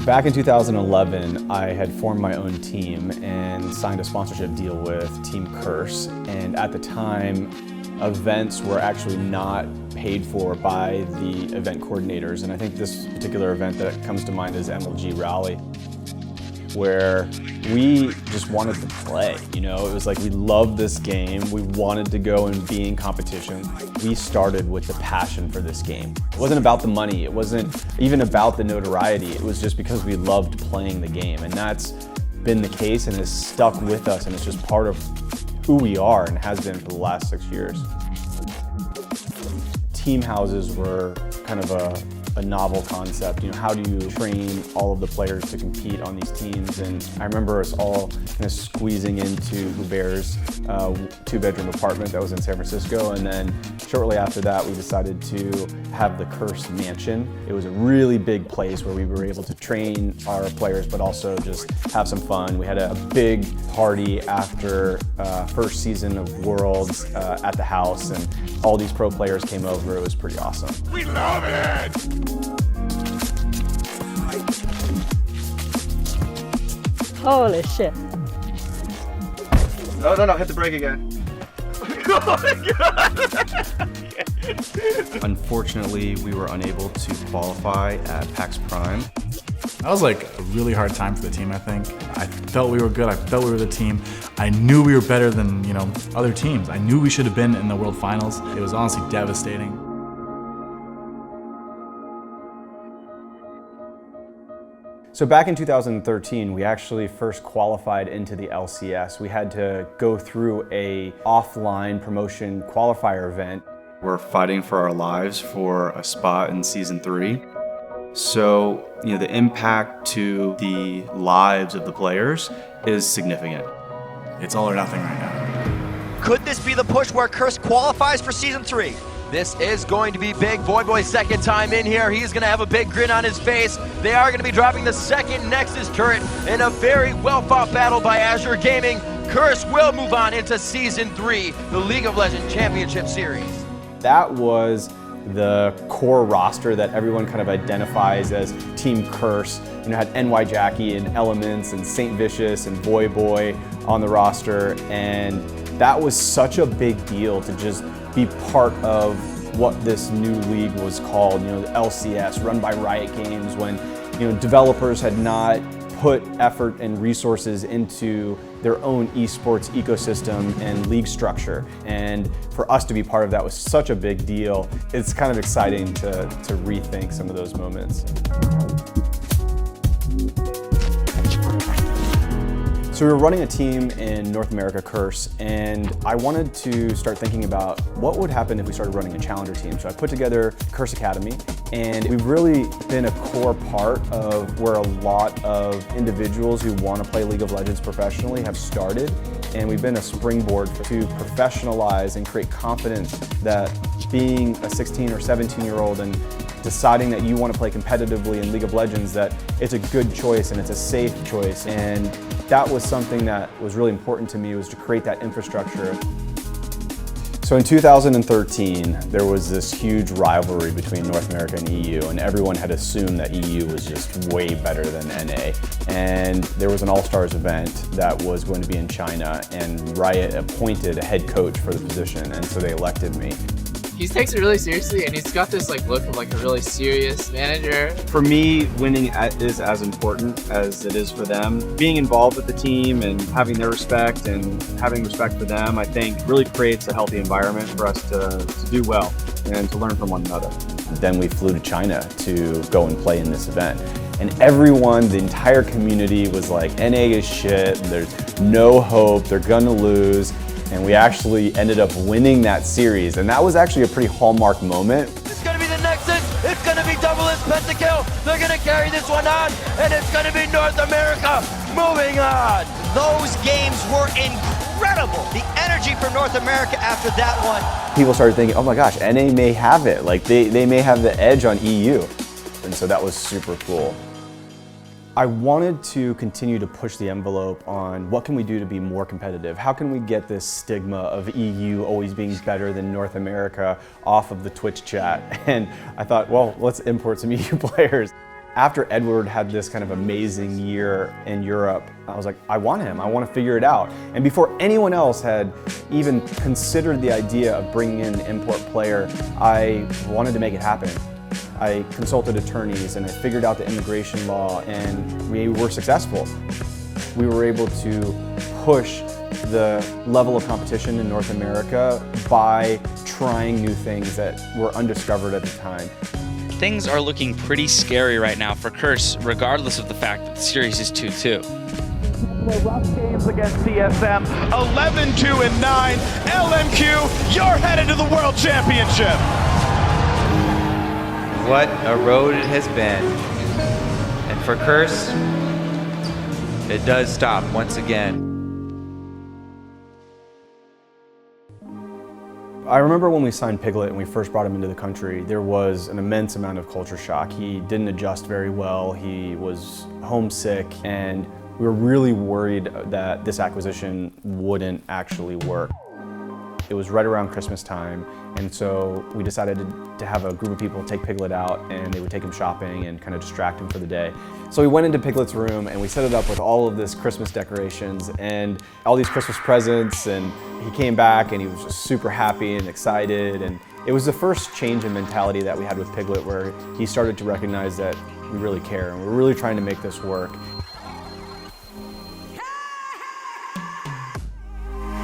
Back in 2011, I had formed my own team and signed a sponsorship deal with Team Curse. And at the time, events were actually not paid for by the event coordinators. And I think this particular event that comes to mind is MLG Rally, where we just wanted to play. You know, it was like we loved this game. We wanted to go and be in competition. We started with the passion for this game. It wasn't about the money. It wasn't even about the notoriety. It was just because we loved playing the game. And that's been the case and has stuck with us, and it's just part of who we are and has been for the last 6 years. Team houses were kind of a novel concept. You know, how do you train all of the players to compete on these teams? And I remember us all kind of squeezing into Hubert's two-bedroom apartment that was in San Francisco, and then shortly after that we decided to have the Curse Mansion. It was a really big place where we were able to train our players but also just have some fun. We had a big party after first season of Worlds at the house, and all these pro players came over. It was pretty awesome. We love it! Holy shit. No, hit the brake again. Oh my God! Unfortunately, we were unable to qualify at PAX Prime. That was like a really hard time for the team, I think. I felt we were good, I felt we were the team. I knew we were better than, other teams. I knew we should have been in the World Finals. It was honestly devastating. So back in 2013, we actually first qualified into the LCS. We had to go through a offline promotion qualifier event. We're fighting for our lives for a spot in Season 3. So, the impact to the lives of the players is significant. It's all or nothing right now. Could this be the push where Curse qualifies for Season 3? This is going to be big. Voyboy's second time in here. He's going to have a big grin on his face. They are going to be dropping the second Nexus turret in a very well-fought battle by Azure Gaming. Curse will move on into Season 3, the League of Legends Championship Series. That was the core roster that everyone kind of identifies as Team Curse. Had NY Jackie and Elements and Saint Vicious and Voyboy on the roster, and that was such a big deal to just be part of what this new league was called, the LCS, run by Riot Games, when developers had not put effort and resources into their own esports ecosystem and league structure. And for us to be part of that was such a big deal. It's kind of exciting to rethink some of those moments. So we were running a team in North America, Curse, and I wanted to start thinking about what would happen if we started running a challenger team. So I put together Curse Academy, and we've really been a core part of where a lot of individuals who want to play League of Legends professionally have started, and we've been a springboard to professionalize and create confidence that being a 16 or 17-year-old and deciding that you want to play competitively in League of Legends, that it's a good choice and it's a safe choice. And that was something that was really important to me, was to create that infrastructure. So in 2013, there was this huge rivalry between North America and EU, and everyone had assumed that EU was just way better than NA. And there was an All-Stars event that was going to be in China, and Riot appointed a head coach for the position, and so they elected me. He takes it really seriously, and he's got this look of a really serious manager. For me, winning is as important as it is for them. Being involved with the team and having their respect and having respect for them, I think really creates a healthy environment for us to do well and to learn from one another. Then we flew to China to go and play in this event. And everyone, the entire community was like, NA is shit, there's no hope, they're gonna lose. And we actually ended up winning that series, and that was actually a pretty hallmark moment. It's gonna be the Nexus, it's gonna be double its pentakill, they're gonna carry this one on, and it's gonna be North America moving on. Those games were incredible. The energy from North America after that one. People started thinking, oh my gosh, NA may have it, they may have the edge on EU. And so that was super cool. I wanted to continue to push the envelope on what can we do to be more competitive? How can we get this stigma of EU always being better than North America off of the Twitch chat? And I thought, well, let's import some EU players. After Edward had this kind of amazing year in Europe, I was like, I want him, I want to figure it out. And before anyone else had even considered the idea of bringing in an import player, I wanted to make it happen. I consulted attorneys and I figured out the immigration law, and we were successful. We were able to push the level of competition in North America by trying new things that were undiscovered at the time. Things are looking pretty scary right now for Curse, regardless of the fact that the series is 2-2. Rough games against CSM, 11-2-9. LMQ, you're headed to the World Championship. What a road it has been. And for Curse, it does stop once again. I remember when we signed Piglet and we first brought him into the country, there was an immense amount of culture shock. He didn't adjust very well, he was homesick, and we were really worried that this acquisition wouldn't actually work. It was right around Christmas time, and so we decided to have a group of people take Piglet out, and they would take him shopping and kind of distract him for the day. So we went into Piglet's room and we set it up with all of this Christmas decorations and all these Christmas presents, and he came back and he was just super happy and excited, and it was the first change in mentality that we had with Piglet, where he started to recognize that we really care and we're really trying to make this work.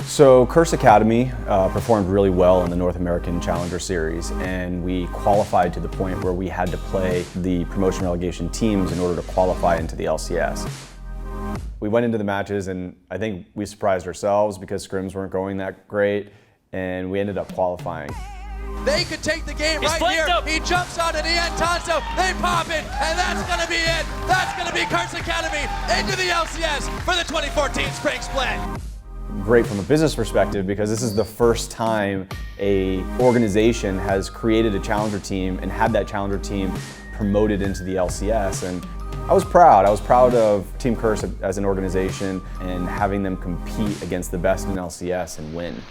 So Curse Academy performed really well in the North American Challenger Series, and we qualified to the point where we had to play the promotion relegation teams in order to qualify into the LCS. We went into the matches and I think we surprised ourselves because scrims weren't going that great, and we ended up qualifying. They could take the game right here. He jumps onto the end, Tonto, they pop it, and that's going to be it. That's going to be Curse Academy into the LCS for the 2014 Spring Split. Great from a business perspective, because this is the first time a organization has created a challenger team and had that challenger team promoted into the LCS, and I was proud. I was proud of Team Curse as an organization and having them compete against the best in LCS and win.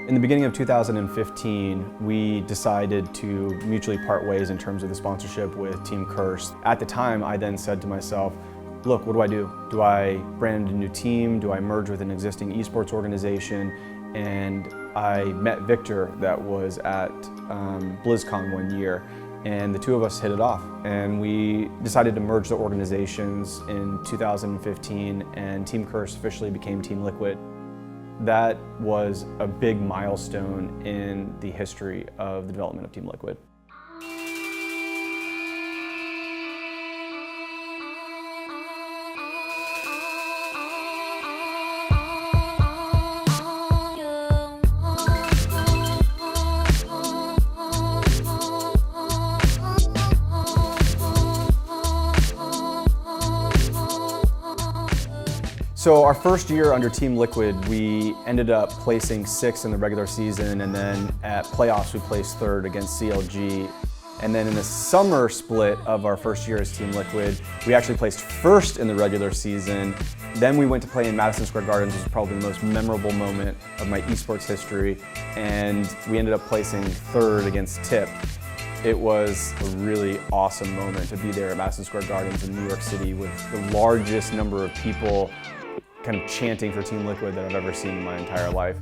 In the beginning of 2015, we decided to mutually part ways in terms of the sponsorship with Team Curse. At the time, I then said to myself, look, what do I do? Do I brand a new team? Do I merge with an existing esports organization? And I met Victor that was at BlizzCon one year, and the two of us hit it off. And we decided to merge the organizations in 2015, and Team Curse officially became Team Liquid. That was a big milestone in the history of the development of Team Liquid. So our first year under Team Liquid, we ended up placing 6th in the regular season, and then at playoffs we placed 3rd against CLG. And then in the summer split of our first year as Team Liquid, we actually placed 1st in the regular season. Then we went to play in Madison Square Gardens, which was probably the most memorable moment of my esports history, and we ended up placing 3rd against TIP. It was a really awesome moment to be there at Madison Square Gardens in New York City with the largest number of people kind of chanting for Team Liquid that I've ever seen in my entire life.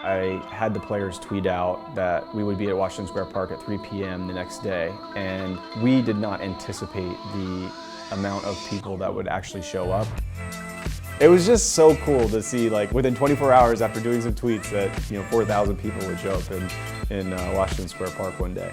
I had the players tweet out that we would be at Washington Square Park at 3 p.m. the next day, and we did not anticipate the amount of people that would actually show up. It was just so cool to see, like, within 24 hours after doing some tweets that, 4,000 people would show up in Washington Square Park one day.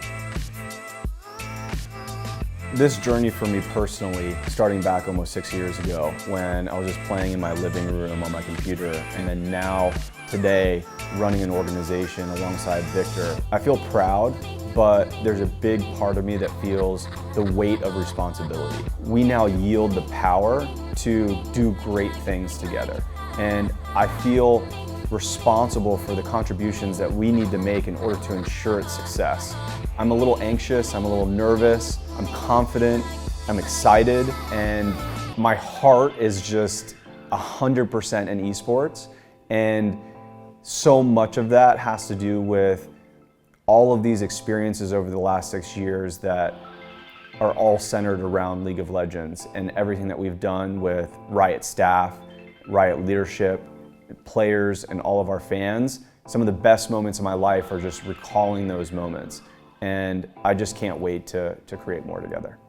This journey for me personally, starting back almost 6 years ago when I was just playing in my living room on my computer, and then now, today, running an organization alongside Victor. I feel proud, but there's a big part of me that feels the weight of responsibility. We now yield the power to do great things together, and I feel responsible for the contributions that we need to make in order to ensure its success. I'm a little anxious, I'm a little nervous, I'm confident, I'm excited, and My heart is just 100% in esports, and so much of that has to do with all of these experiences over the last 6 years that are all centered around League of Legends and everything that we've done with Riot staff, Riot leadership, players, and all of our fans. Some of the best moments of my life are just recalling those moments, and I just can't wait to create more together.